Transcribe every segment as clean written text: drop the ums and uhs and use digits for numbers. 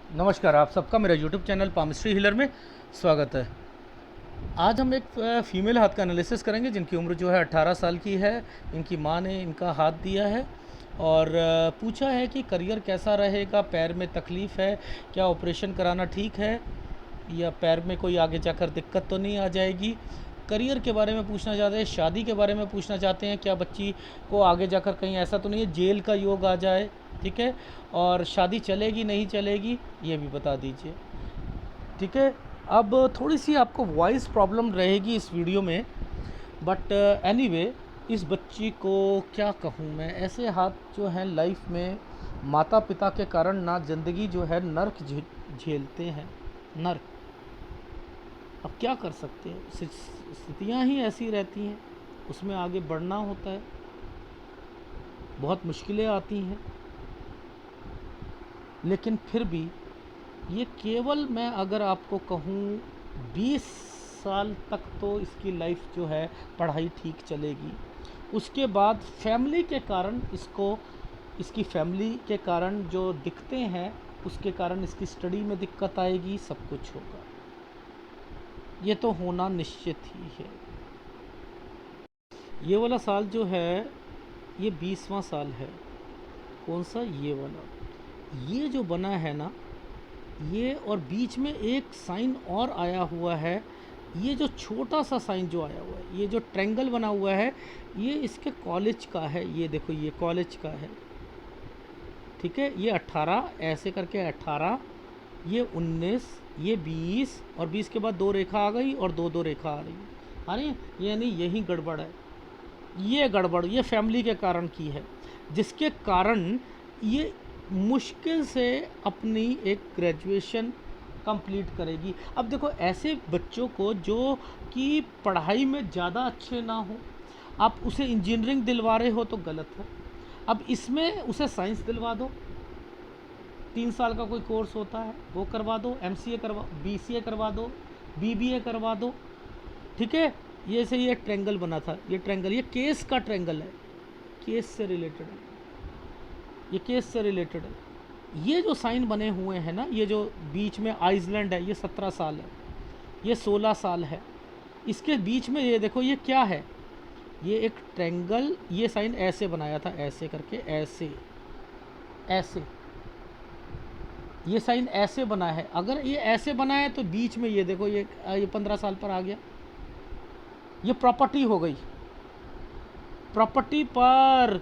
नमस्कार, आप सबका मेरा यूट्यूब चैनल पामिस्ट्री हीलर में स्वागत है। आज हम एक फ़ीमेल हाथ का एनालिसिस करेंगे जिनकी उम्र जो है 18 साल की है। इनकी माँ ने इनका हाथ दिया है और पूछा है कि करियर कैसा रहेगा, पैर में तकलीफ़ है, क्या ऑपरेशन कराना ठीक है या पैर में कोई आगे जाकर दिक्कत तो नहीं आ जाएगी। करियर के बारे में पूछना चाहते हैं, शादी के बारे में पूछना चाहते हैं, क्या बच्ची को आगे जाकर कहीं ऐसा तो नहीं है जेल का योग आ जाए, ठीक है, और शादी चलेगी नहीं चलेगी ये भी बता दीजिए, ठीक है। अब थोड़ी सी आपको वॉइस प्रॉब्लम रहेगी इस वीडियो में, बट एनीवे इस बच्ची को क्या कहूँ मैं, ऐसे हाथ जो हैं लाइफ में माता पिता के कारण ना ज़िंदगी जो है नर्क झेलते हैं, नर्क। अब क्या कर सकते हैं, स्थितियाँ ही ऐसी रहती हैं, उसमें आगे बढ़ना होता है, बहुत मुश्किलें आती हैं, लेकिन फिर भी ये केवल मैं अगर आपको कहूँ 20 साल तक तो इसकी लाइफ जो है पढ़ाई ठीक चलेगी। उसके बाद फैमिली के कारण इसकी फैमिली के कारण जो दिखते हैं उसके कारण इसकी स्टडी में दिक्कत आएगी, सब कुछ होगा, ये तो होना निश्चित ही है। ये वाला साल जो है ये 20वां साल है। कौन सा? ये वाला, ये जो बना है ना, ये और बीच में एक साइन और आया हुआ है। ये जो छोटा सा साइन जो आया हुआ है, ये जो ट्रायंगल बना हुआ है, ये इसके कॉलेज का है। ये देखो, ये कॉलेज का है, ठीक है। ये 18 ऐसे करके 18, ये 19, ये 20 और 20 के बाद दो रेखा आ गई और दो रेखा आ रही है, आ रही है, यानी यही गड़बड़ है। ये गड़बड़ ये फैमिली के कारण की है, जिसके कारण ये मुश्किल से अपनी एक ग्रेजुएशन कंप्लीट करेगी। अब देखो, ऐसे बच्चों को जो कि पढ़ाई में ज़्यादा अच्छे ना हो, आप उसे इंजीनियरिंग दिलवा रहे हो तो गलत है। अब इसमें उसे साइंस दिलवा दो, 3 साल का कोई कोर्स होता है वो करवा दो, MCA करवा, BCA करवा दो, BBA करवा दो, ठीक है। ये से ये ट्रायंगल बना था, ये ट्रायंगल, ये केस का ट्रायंगल है, केस से रिलेटेड है, ये केस से रिलेटेड है। ये जो साइन बने हुए हैं ना, ये जो बीच में आइसलैंड है, ये 17 साल है, ये 16 साल है। इसके बीच में ये देखो, ये क्या है, ये एक ट्रायंगल, ये साइन ऐसे बनाया था, ऐसे करके, ऐसे ऐसे, ये साइन ऐसे बना है। अगर ये ऐसे बना है तो बीच में ये देखो, ये 15 साल पर आ गया। ये प्रॉपर्टी हो गई, प्रॉपर्टी पर,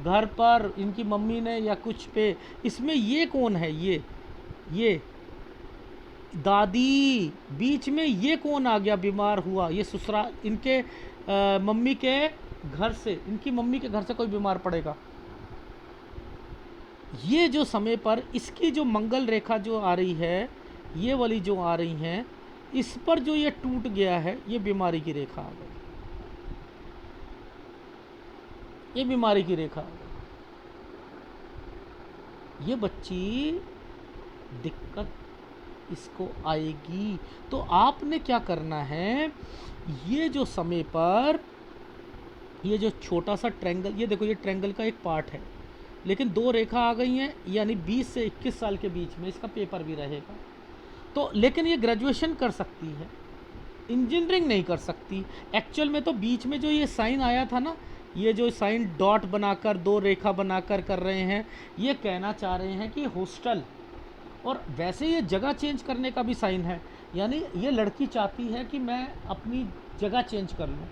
घर पर इनकी मम्मी ने या कुछ पे। इसमें ये कौन है, ये दादी। बीच में ये कौन आ गया, बीमार हुआ, ये ससुराल, इनके मम्मी के घर से, इनकी मम्मी के घर से कोई बीमार पड़ेगा। ये जो समय पर इसकी जो मंगल रेखा जो आ रही है, ये वाली जो आ रही हैं, इस पर जो ये टूट गया है, ये बीमारी की रेखा आ गई, ये बीमारी की रेखा आ गई। ये बच्ची दिक्कत इसको आएगी। तो आपने क्या करना है, ये जो समय पर ये जो छोटा सा ट्रायंगल, ये देखो, ये ट्रायंगल का एक पार्ट है, लेकिन दो रेखा आ गई हैं, यानी 20 से 21 साल के बीच में इसका पेपर भी रहेगा। तो लेकिन ये ग्रेजुएशन कर सकती है, इंजीनियरिंग नहीं कर सकती। एक्चुअल में तो बीच में जो ये साइन आया था ना, ये जो साइन डॉट बनाकर दो रेखा बनाकर कर रहे हैं, ये कहना चाह रहे हैं कि हॉस्टल, और वैसे ये जगह चेंज करने का भी साइन है, यानी ये लड़की चाहती है कि मैं अपनी जगह चेंज कर लूँ।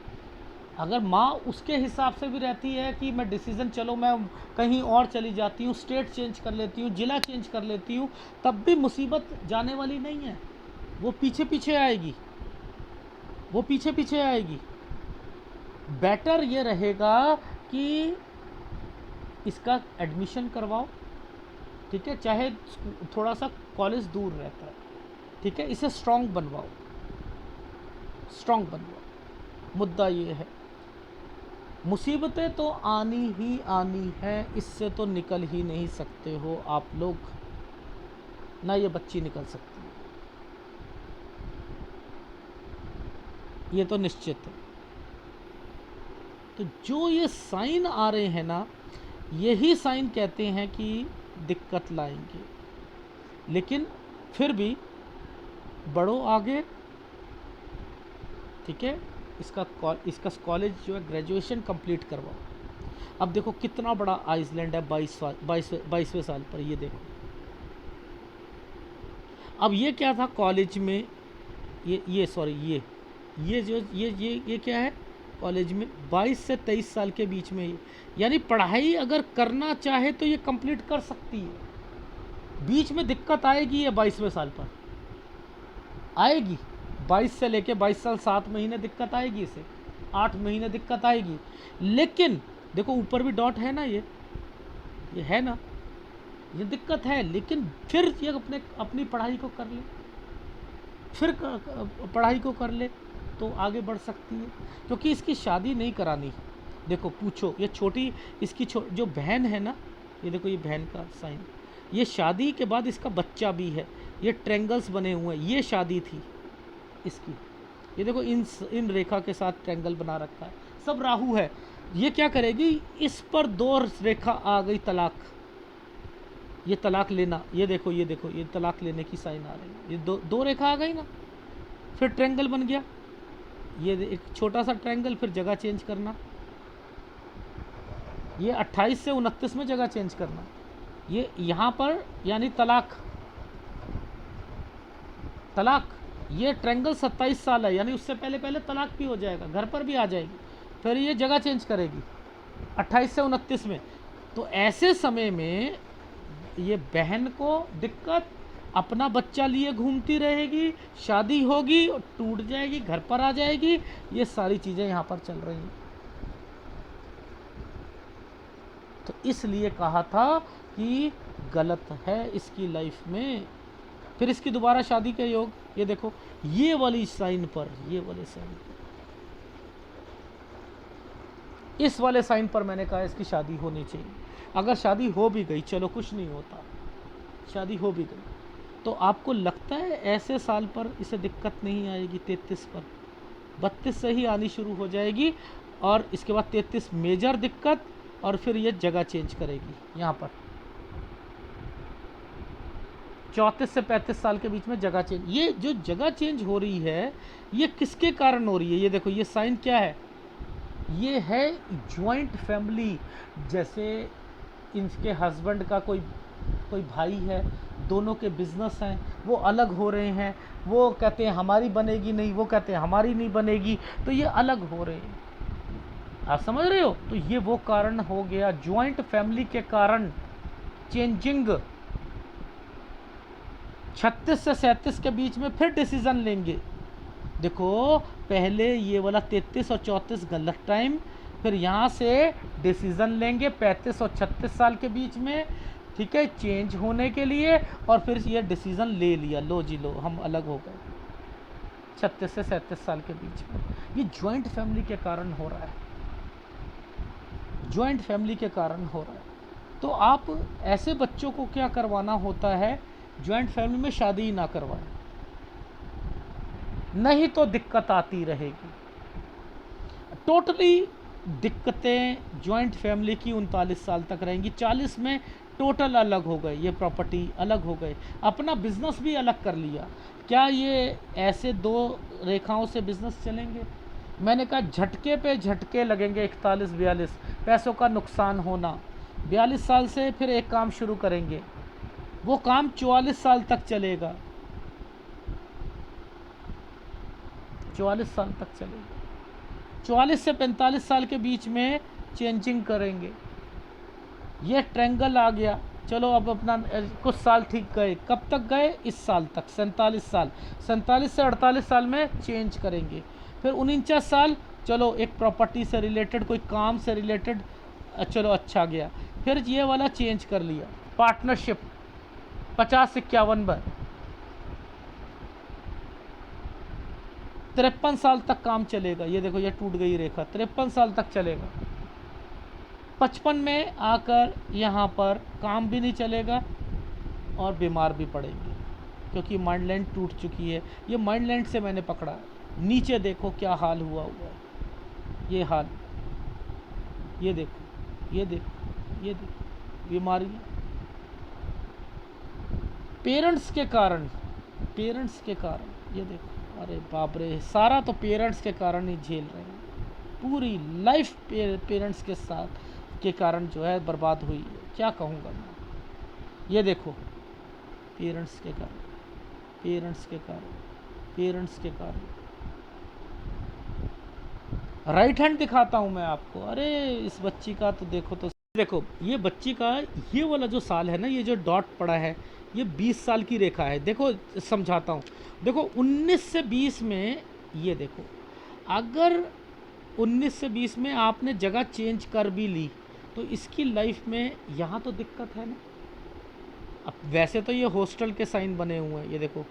अगर माँ उसके हिसाब से भी रहती है कि मैं डिसीज़न, चलो मैं कहीं और चली जाती हूँ, स्टेट चेंज कर लेती हूँ, ज़िला चेंज कर लेती हूँ, तब भी मुसीबत जाने वाली नहीं है, वो पीछे पीछे आएगी, वो पीछे पीछे आएगी। बेटर ये रहेगा कि इसका एडमिशन करवाओ, ठीक है, चाहे थोड़ा सा कॉलेज दूर रहता है, ठीक है, इसे स्ट्रांग बनवाओ, स्ट्रांग बनवाओ। मुद्दा ये है, मुसीबतें तो आनी ही आनी है, इससे तो निकल ही नहीं सकते हो आप लोग, ना ये बच्ची निकल सकती है, ये तो निश्चित है। तो जो ये साइन आ रहे हैं ना, यही साइन कहते हैं कि दिक्कत लाएंगे। लेकिन फिर भी बढ़ो आगे, ठीक है। इसका कॉलेज जो है ग्रेजुएशन कंप्लीट करवाओ। अब देखो कितना बड़ा आइसलैंड है 22वें साल पर, ये देखो। अब ये क्या था कॉलेज में, ये सॉरी ये जो ये क्या है कॉलेज में 22 से 23 साल के बीच में, यानी पढ़ाई अगर करना चाहे तो ये कंप्लीट कर सकती है। बीच में दिक्कत आएगी ये 22वें साल पर आएगी। 22 से लेके 22 साल 7 महीने दिक्कत आएगी इसे, 8 महीने दिक्कत आएगी। लेकिन देखो ऊपर भी डॉट है ना, ये है ना, ये दिक्कत है। लेकिन फिर ये अपनी पढ़ाई को कर ले, फिर पढ़ाई को कर ले तो आगे बढ़ सकती है, क्योंकि इसकी शादी नहीं करानी। देखो पूछो, ये छोटी इसकी जो बहन है ना, ये देखो ये बहन का साइन, ये शादी के बाद इसका बच्चा भी है, ये ट्रेंगल्स बने हुए हैं, ये शादी थी इसकी। ये देखो इन रेखा के साथ ट्रेंगल बना रखा है, सब राहु है। ये क्या करेगी, इस पर 2 रेखा आ गई तलाक, ये तलाक लेना, ये देखो ये तलाक लेने की साइन आ रही है, ये दो रेखा आ गई ना, फिर ट्रेंगल बन गया, ये एक छोटा सा ट्रायंगल, फिर जगह चेंज करना, ये 28 से 29 में जगह चेंज करना, ये यहाँ पर यानी तलाक, ये ट्रायंगल 27 साल है, यानी उससे पहले तलाक भी हो जाएगा, घर पर भी आ जाएगी, फिर ये जगह चेंज करेगी 28 से 29 में। तो ऐसे समय में ये बहन को दिक्कत, अपना बच्चा लिए घूमती रहेगी, शादी होगी और टूट जाएगी, घर पर आ जाएगी, ये सारी चीज़ें यहाँ पर चल रही हैं। तो इसलिए कहा था कि गलत है इसकी लाइफ में। फिर इसकी दोबारा शादी के योग, ये देखो ये वाली साइन पर, ये वाले साइन पर, इस वाले साइन पर मैंने कहा इसकी शादी होनी चाहिए। अगर शादी हो भी गई, चलो कुछ नहीं होता, शादी हो भी गई तो आपको लगता है ऐसे साल पर इसे दिक्कत नहीं आएगी? 33 पर, 32 से ही आनी शुरू हो जाएगी, और इसके बाद 33 मेजर दिक्कत, और फिर ये जगह चेंज करेगी यहाँ पर 34 से 35 साल के बीच में जगह चेंज। ये जो जगह चेंज हो रही है ये किसके कारण हो रही है? ये देखो ये साइन क्या है, ये है जॉइंट फैमिली। जैसे इनके हस्बैंड का कोई भाई है, दोनों के बिजनेस हैं, वो अलग हो रहे हैं, वो कहते हैं हमारी बनेगी नहीं, वो कहते हैं हमारी नहीं बनेगी, तो ये अलग हो रहे हैं। आप समझ रहे हो? तो ये वो कारण हो गया, जॉइंट फैमिली के कारण चेंजिंग। 36 से 37 के बीच में फिर डिसीजन लेंगे। देखो पहले ये वाला 33 और 34 गलत टाइम, फिर यहाँ से डिसीजन लेंगे 35 और 36 साल के बीच में, ठीक है, चेंज होने के लिए, और फिर ये डिसीजन ले लिया, लो जी लो हम अलग हो गए 36 से 37 साल के बीच में। ये जॉइंट फैमिली के कारण हो रहा है, जॉइंट फैमिली के कारण हो रहा है। तो आप ऐसे बच्चों को क्या करवाना होता है, जॉइंट फैमिली में शादी ही ना करवाएं, नहीं तो दिक्कत आती रहेगी। टोटली दिक्कतें जॉइंट फैमिली की 39 साल तक रहेंगी। 40 में टोटल अलग हो गए, ये प्रॉपर्टी अलग हो गए, अपना बिजनेस भी अलग कर लिया। क्या ये ऐसे 2 रेखाओं से बिजनेस चलेंगे? मैंने कहा झटके पे झटके लगेंगे, 41-42 पैसों का नुकसान होना। 42 साल से फिर एक काम शुरू करेंगे, वो काम 44 साल तक चलेगा, 44 साल तक चलेगा। 44 से 45 साल के बीच में चेंजिंग करेंगे। ये ट्रायंगल आ गया, चलो अब अपना कुछ साल ठीक गए, कब तक गए? इस साल तक, 47 साल। 47 से 48 साल में चेंज करेंगे। फिर 49 साल, चलो एक प्रॉपर्टी से रिलेटेड, कोई काम से रिलेटेड, चलो अच्छा गया। फिर ये वाला चेंज कर लिया, पार्टनरशिप 50-51 में। 53 साल तक काम चलेगा। ये देखो ये टूट गई रेखा, 53 साल तक चलेगा। 55 में आकर यहाँ पर काम भी नहीं चलेगा और बीमार भी पड़ेंगे, क्योंकि माइंड लाइन टूट चुकी है। ये माइंड लाइन से मैंने पकड़ा, नीचे देखो क्या हाल हुआ है, ये हाल, ये देखो, ये देखो, ये देखो बीमारी। पेरेंट्स के कारण, पेरेंट्स के कारण, ये देखो, अरे बाप रे, सारा तो पेरेंट्स के कारण ही झेल रहे हैं। पूरी लाइफ पेरेंट्स के साथ के कारण जो है बर्बाद हुई है। क्या कहूँगा मैं, ये देखो, पेरेंट्स के कारण, पेरेंट्स के कारण, पेरेंट्स के कारण। राइट हैंड दिखाता हूँ मैं आपको। अरे इस बच्ची का तो देखो, तो देखो ये बच्ची का ये वाला जो साल है ना, ये जो डॉट पड़ा है, ये 20 साल की रेखा है। देखो समझाता हूँ, देखो 19 से 20 में, ये देखो, अगर 19 से 20 में आपने जगह चेंज कर भी ली तो इसकी लाइफ में यहाँ तो दिक्कत है ना। अब वैसे तो ये हॉस्टल के साइन बने हुए हैं, ये देखो,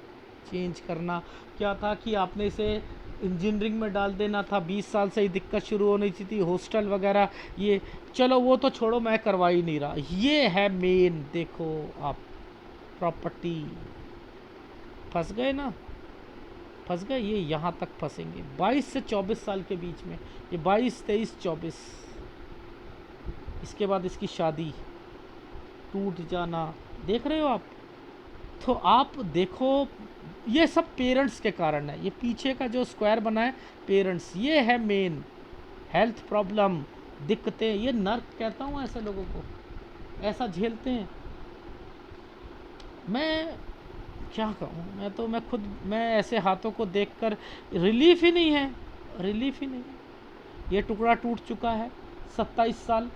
चेंज करना क्या था कि आपने इसे इंजीनियरिंग में डाल देना था। 20 साल से ही दिक्कत शुरू होनी थी, हॉस्टल वगैरह। ये चलो वो तो छोड़ो, मैं करवा ही नहीं रहा। ये है मेन, देखो आप, प्रॉपर्टी। फंस गए ना, फंस गए, ये यहाँ तक फंसेंगे 22 से 24 साल के बीच में। ये 22, 23, 24, इसके बाद इसकी शादी, टूट जाना, देख रहे हो आप। तो आप देखो, ये सब पेरेंट्स के कारण है। ये पीछे का जो स्क्वायर बना है, पेरेंट्स, ये है मेन। हेल्थ प्रॉब्लम, दिक्कतें, ये नर्क कहता हूँ ऐसे लोगों को, ऐसा झेलते हैं। मैं क्या कहूँ, मैं खुद, मैं ऐसे हाथों को देखकर रिलीफ ही नहीं है, रिलीफ ही नहीं है। ये टुकड़ा टूट चुका है, 27 साल।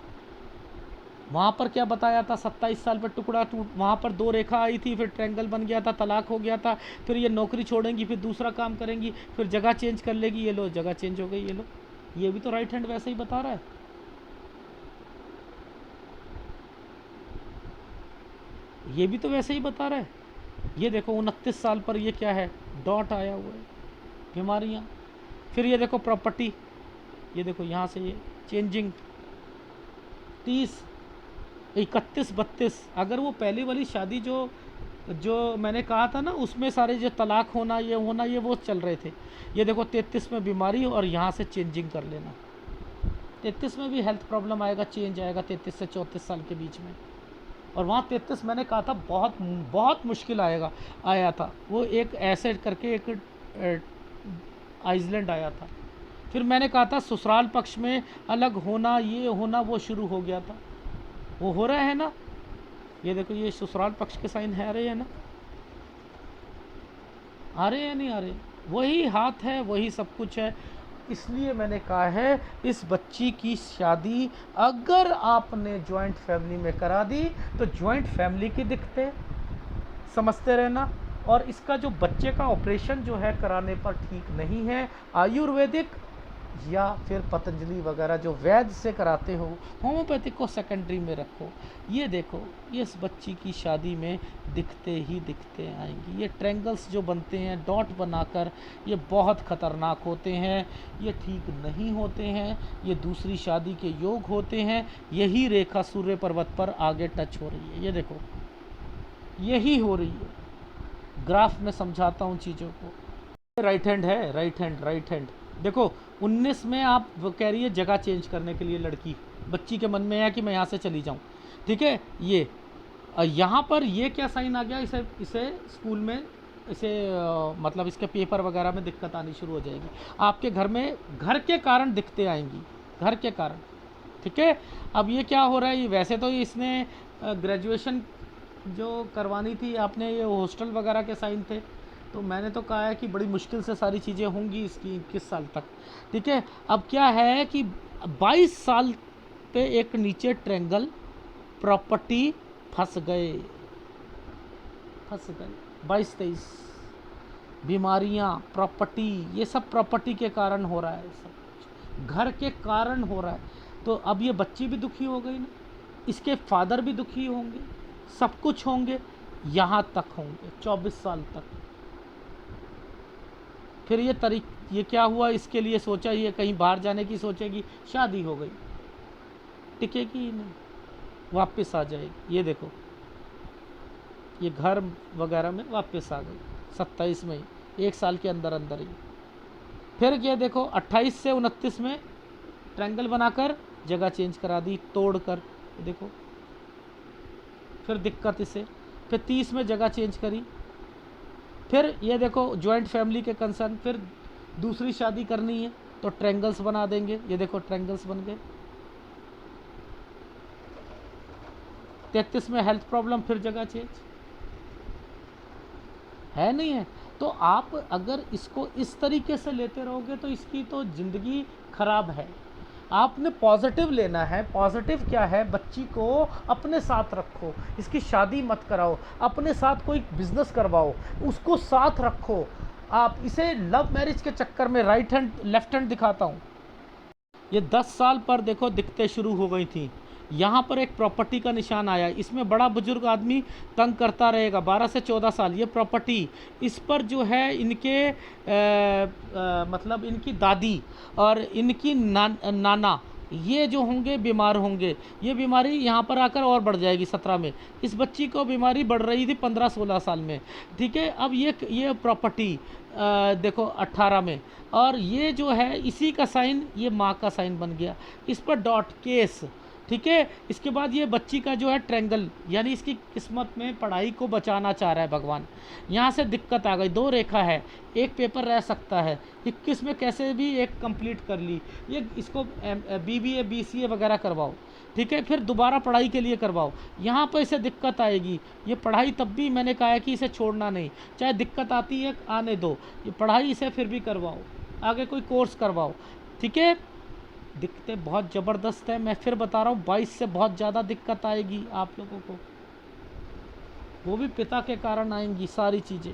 वहाँ पर क्या बताया था, 27 साल पर टुकड़ा टूट, वहाँ पर 2 रेखा आई थी, फिर ट्रायंगल बन गया था, तलाक हो गया था। फिर ये नौकरी छोड़ेंगी, फिर दूसरा काम करेंगी, फिर जगह चेंज कर लेगी। ये लो, जगह चेंज हो गई, ये लो। ये भी तो राइट हैंड वैसे ही बता रहा है। ये भी तो वैसे ही बता रहा है। ये देखो 29 साल पर ये क्या है, डॉट आया हुआ है, बीमारियाँ। फिर ये देखो प्रॉपर्टी, ये देखो यहाँ से ये चेंजिंग, 30, 31, 32। अगर वो पहली वाली शादी जो जो मैंने कहा था ना, उसमें सारे जो तलाक होना, ये होना, ये वो चल रहे थे। ये देखो 33 में बीमारी, और यहाँ से चेंजिंग कर लेना। 33 में भी हेल्थ प्रॉब्लम आएगा, चेंज आएगा 33 से 34 साल के बीच में। और वहाँ 33 मैंने कहा था बहुत बहुत मुश्किल आएगा, आया था। वो एक ऐसे करके एक आइसलैंड आया था। फिर मैंने कहा था ससुराल पक्ष में अलग होना, ये होना, वो शुरू हो गया था। वो हो रहा है ना। ये देखो, ये ससुराल पक्ष के साइन है, आ रहे हैं ना, आ रहे हैं नहीं आ रहे, वही हाथ है, वही सब कुछ है। इसलिए मैंने कहा है, इस बच्ची की शादी अगर आपने जॉइंट फैमिली में करा दी तो जॉइंट फैमिली की दिक्कतें समझते रहना। और इसका जो बच्चे का ऑपरेशन जो है कराने पर ठीक नहीं है, आयुर्वेदिक या फिर पतंजलि वगैरह जो वैद्य से कराते हो, होम्योपैथिक को सेकेंडरी में रखो। ये देखो, ये इस बच्ची की शादी में दिखते ही दिखते आएंगी। ये ट्रायंगल्स जो बनते हैं डॉट बनाकर, ये बहुत ख़तरनाक होते हैं, ये ठीक नहीं होते हैं, ये दूसरी शादी के योग होते हैं। यही रेखा सूर्य पर्वत पर आगे टच हो रही है, ये देखो, यही हो रही है। ग्राफ में समझाता हूँ चीज़ों को। राइट हैंड है, राइट हैंड, राइट हैंड। देखो 19 में आप वो कह रही है जगह चेंज करने के लिए, लड़की, बच्ची के मन में है कि मैं यहाँ से चली जाऊँ, ठीक है। ये यहाँ पर ये क्या साइन आ गया, इसे इसे स्कूल में, इसे मतलब इसके पेपर वगैरह में दिक्कत आनी शुरू हो जाएगी। आपके घर में घर के कारण दिक्कतें आएंगी, घर के कारण, ठीक है। अब ये क्या हो रहा है, ये वैसे तो इसने ग्रेजुएशन जो करवानी थी आपने, ये हॉस्टल वगैरह के साइन थे, तो मैंने तो कहा है कि बड़ी मुश्किल से सारी चीज़ें होंगी इसकी 21 साल तक, ठीक है। अब क्या है कि 22 साल पे एक नीचे ट्रायंगल, प्रॉपर्टी, फंस गए, फंस गए। 22-23 बीमारियां, प्रॉपर्टी, ये सब प्रॉपर्टी के कारण हो रहा है, सब घर के कारण हो रहा है। तो अब ये बच्ची भी दुखी हो गई ना, इसके फादर भी दुखी होंगे, सब कुछ होंगे, यहाँ तक होंगे 24 साल तक। फिर ये क्या हुआ, इसके लिए सोचा, ये कहीं बाहर जाने की सोचेगी, शादी हो गई, टिकेगी ही नहीं, वापस आ जाएगी। ये देखो, ये घर वगैरह में वापस आ गई 27 में ही, 1 साल के अंदर अंदर ही। फिर ये देखो 28 से 29 में ट्रायंगल बनाकर जगह चेंज करा दी, तोड़ कर, देखो फिर दिक्कत इसे। फिर 30 में जगह चेंज करी, फिर ये देखो जॉइंट फैमिली के कंसर्न, फिर दूसरी शादी करनी है तो ट्रायंगल्स बना देंगे, ये देखो ट्रायंगल्स बन गए। 33 में हेल्थ प्रॉब्लम, फिर जगह चेंज, है नहीं है? तो आप अगर इसको इस तरीके से लेते रहोगे तो इसकी तो ज़िंदगी खराब है। आपने पॉजिटिव लेना है। पॉजिटिव क्या है? बच्ची को अपने साथ रखो, इसकी शादी मत कराओ, अपने साथ कोई बिजनेस करवाओ, उसको साथ रखो। आप इसे लव मैरिज के चक्कर में राइट हैंड लेफ्ट हैंड दिखाता हूँ, ये 10 साल पर देखो दिक्कतें शुरू हो गई थी। यहाँ पर एक प्रॉपर्टी का निशान आया, इसमें बड़ा बुजुर्ग आदमी तंग करता रहेगा 12 से 14 साल। ये प्रॉपर्टी, इस पर जो है इनके मतलब इनकी दादी और इनकी नाना, ये जो होंगे बीमार होंगे। ये बीमारी यहाँ पर आकर और बढ़ जाएगी 17 में। इस बच्ची को बीमारी बढ़ रही थी 15-16 साल में, ठीक है। अब ये प्रॉपर्टी देखो 18 में, और ये जो है इसी का साइन, ये माँ का साइन बन गया, इस पर डॉट केस, ठीक है। इसके बाद ये बच्ची का जो है ट्रायंगल, यानी इसकी किस्मत में पढ़ाई को बचाना चाह रहा है भगवान। यहाँ से दिक्कत आ गई, 2 रेखा है, एक पेपर रह सकता है। 21 में कैसे भी एक कंप्लीट कर ली, ये इसको BBA BCA वगैरह करवाओ, ठीक है। फिर दोबारा पढ़ाई के लिए करवाओ, यहाँ पर इसे दिक्कत आएगी। ये पढ़ाई तब भी मैंने कहा है कि इसे छोड़ना नहीं, चाहे दिक्कत आती है आने दो, ये पढ़ाई इसे फिर भी करवाओ, आगे कोई कोर्स करवाओ, ठीक है। दिक्कतें बहुत ज़बरदस्त है, मैं फिर बता रहा हूँ 22 से बहुत ज़्यादा दिक्कत आएगी आप लोगों को, वो भी पिता के कारण आएंगी सारी चीज़ें।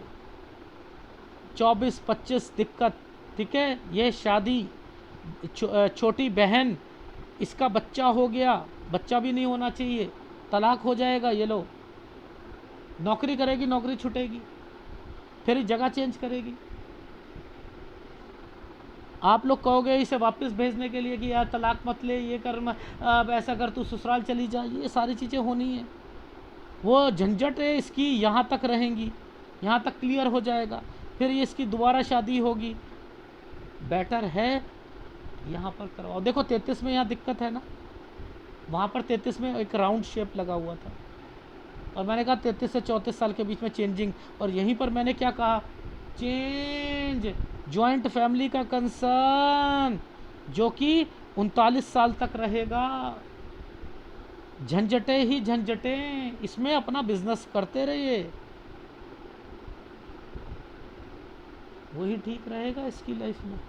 24-25 दिक्कत, ठीक है। ये शादी, छोटी बहन, इसका बच्चा हो गया, बच्चा भी नहीं होना चाहिए, तलाक हो जाएगा, ये लो। नौकरी करेगी, नौकरी छूटेगी, फिर जगह चेंज करेगी। आप लोग कहोगे इसे वापस भेजने के लिए कि यार तलाक मत ले, ये कर, अब ऐसा कर, तू ससुराल चली जा, ये सारी चीज़ें होनी है। वो झंझट है इसकी, यहाँ तक रहेंगी, यहाँ तक क्लियर हो जाएगा, फिर ये इसकी दोबारा शादी होगी। बेटर है यहाँ पर करवाओ। देखो 33 में यहाँ दिक्कत है ना, वहाँ पर 33 में एक राउंड शेप लगा हुआ था, और मैंने कहा 33 से 34 साल के बीच में चेंजिंग, और यहीं पर मैंने क्या कहा, चेंज, जॉइंट फैमिली का कंसर्न जो कि 39 साल तक रहेगा। झंझटें ही झंझटें, इसमें अपना बिजनेस करते रहिए, वही ठीक रहेगा इसकी लाइफ में।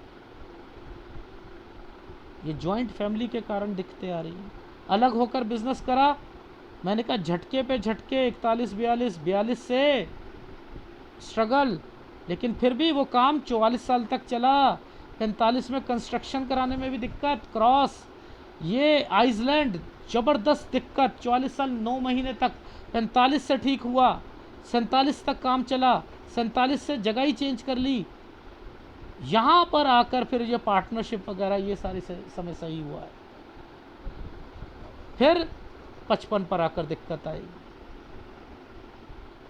ये जॉइंट फैमिली के कारण दिक्कतें आ रही हैं। अलग होकर बिजनेस करा, मैंने कहा झटके पे झटके, 41-42 से स्ट्रगल, लेकिन फिर भी वो काम 44 साल तक चला। 45 में कंस्ट्रक्शन कराने में भी दिक्कत, क्रॉस, ये आइसलैंड ज़बरदस्त दिक्कत, 44 साल 9 महीने तक। 45 से ठीक हुआ, 47 तक काम चला, 47 से जगह ही चेंज कर ली। यहाँ पर आकर फिर ये पार्टनरशिप वगैरह ये सारी समय सही हुआ है। फिर 55 पर आकर दिक्कत आई,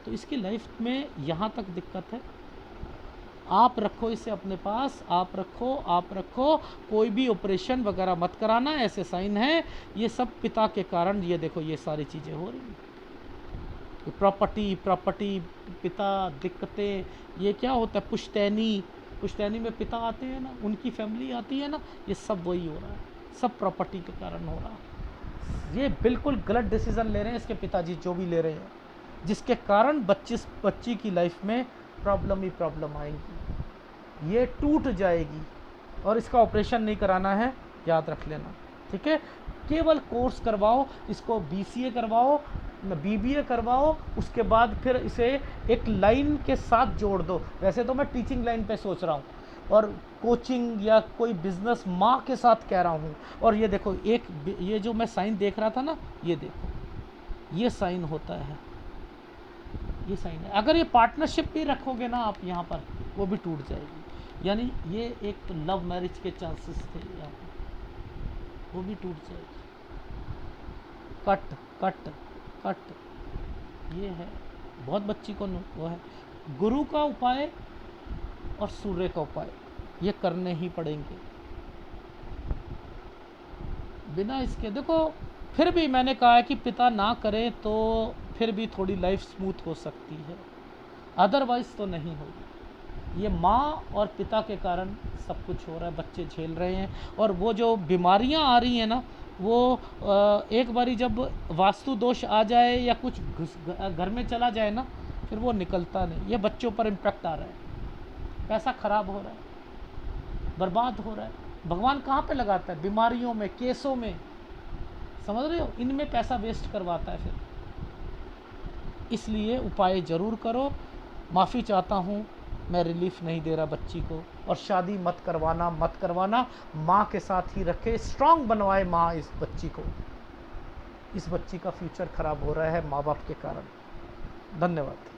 तो इसकी लाइफ में यहाँ तक दिक्कत है। आप रखो इसे अपने पास, आप रखो, कोई भी ऑपरेशन वगैरह मत कराना, ऐसे साइन है। ये सब पिता के कारण, ये देखो ये सारी चीज़ें हो रही हैं। प्रॉपर्टी, पिता, दिक्कतें, ये क्या होता है, पुश्तैनी में पिता आते हैं ना, उनकी फैमिली आती है ना, ये सब वही हो रहा है, सब प्रॉपर्टी के कारण हो रहा है। ये बिल्कुल गलत डिसीज़न ले रहे हैं इसके पिताजी, जो भी ले रहे हैं, जिसके कारण बच्ची की लाइफ में प्रॉब्लम ही प्रॉब्लम आएगी, ये टूट जाएगी। और इसका ऑपरेशन नहीं कराना है, याद रख लेना, ठीक है। केवल कोर्स करवाओ, इसको BCA करवाओ, BBA करवाओ, उसके बाद फिर इसे एक लाइन के साथ जोड़ दो। वैसे तो मैं टीचिंग लाइन पे सोच रहा हूँ, और कोचिंग या कोई बिजनेस माँ के साथ कह रहा हूँ। और ये देखो, ये जो मैं साइन देख रहा था ना, ये देखो, ये साइन होता है, ये साइन है। अगर ये पार्टनरशिप भी रखोगे ना आप यहाँ पर, वो भी टूट जाएगी। यानी ये एक लव मैरिज के चांसेस थे यहाँ पर, वो भी टूट जाएगी। कट, ये है बहुत बच्ची को वो है। गुरु का उपाय और सूर्य का उपाय ये करने ही पड़ेंगे, बिना इसके। देखो फिर भी मैंने कहा है कि पिता ना करे तो फिर भी थोड़ी लाइफ स्मूथ हो सकती है, अदरवाइज़ तो नहीं होगी। ये माँ और पिता के कारण सब कुछ हो रहा है, बच्चे झेल रहे हैं। और वो जो बीमारियां आ रही हैं ना, वो एक बारी जब वास्तु दोष आ जाए या कुछ घर में चला जाए ना, फिर वो निकलता नहीं। ये बच्चों पर इम्पैक्ट आ रहा है, पैसा खराब हो रहा है, बर्बाद हो रहा है। भगवान कहाँ पे लगाता है? बीमारियों में, केसों में, समझ रहे हो, इनमें पैसा वेस्ट करवाता है फिर। इसलिए उपाय ज़रूर करो। माफ़ी चाहता हूँ, मैं रिलीफ नहीं दे रहा बच्ची को। और शादी मत करवाना, मत करवाना, माँ के साथ ही रखे, स्ट्रांग बनवाए माँ इस बच्ची को। इस बच्ची का फ्यूचर ख़राब हो रहा है माँ बाप के कारण। धन्यवाद।